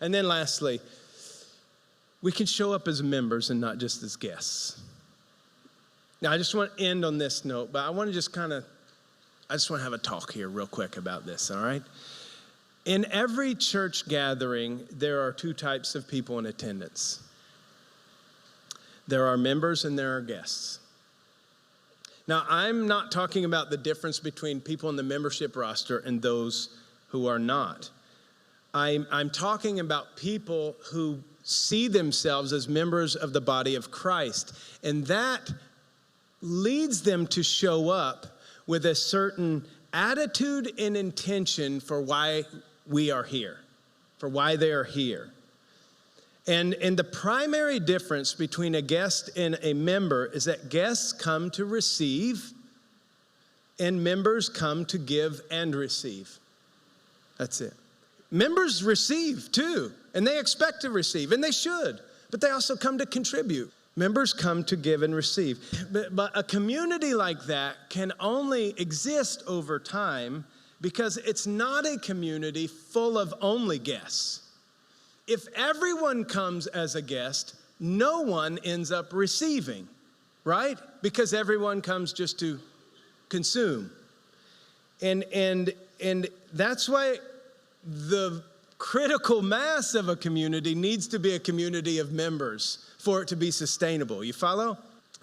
And then lastly, we can show up as members and not just as guests. Now, I just want to end on this note, but I want to just I just want to have a talk here real quick about this, all right? In every church gathering, there are two types of people in attendance. There are members and there are guests. Now, I'm not talking about the difference between people in the membership roster and those who are not. I'm talking about people who see themselves as members of the body of Christ, and that leads them to show up with a certain attitude and intention for why we are here, for why they are here. And the primary difference between a guest and a member is that guests come to receive and members come to give and receive. That's it. Members receive too, and they expect to receive, and they should, but they also come to contribute. Members come to give and receive. But a community like that can only exist over time because it's not a community full of only guests. If everyone comes as a guest, no one ends up receiving, right? Because everyone comes just to consume. And that's why the critical mass of a community needs to be a community of members for it to be sustainable. You follow?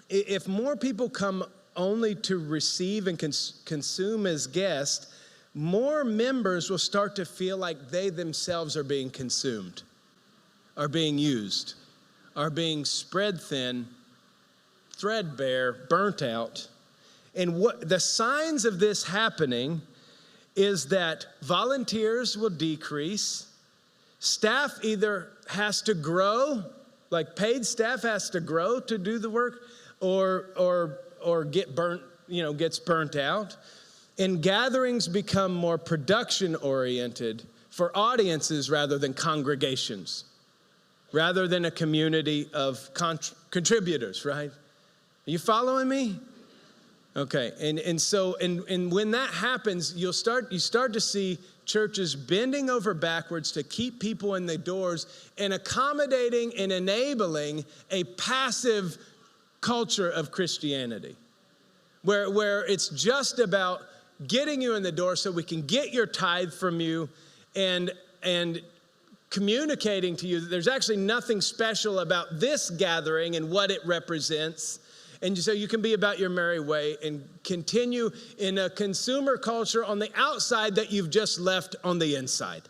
If more people come only to receive and consume as guests, more members will start to feel like they themselves are being consumed, are being used, are being spread thin, threadbare, burnt out. And what the signs of this happening is that volunteers will decrease. Staff either has to grow, like paid staff has to grow to do the work, or get burnt, gets burnt out. And gatherings become more production oriented for audiences rather than congregations, rather than a community of contributors, right? Are you following me? Okay, and when that happens, you start to see churches bending over backwards to keep people in the doors and accommodating and enabling a passive culture of Christianity, where it's just about getting you in the door so we can get your tithe from you and communicating to you that there's actually nothing special about this gathering and what it represents. And so you can be about your merry way and continue in a consumer culture on the outside that you've just left on the inside.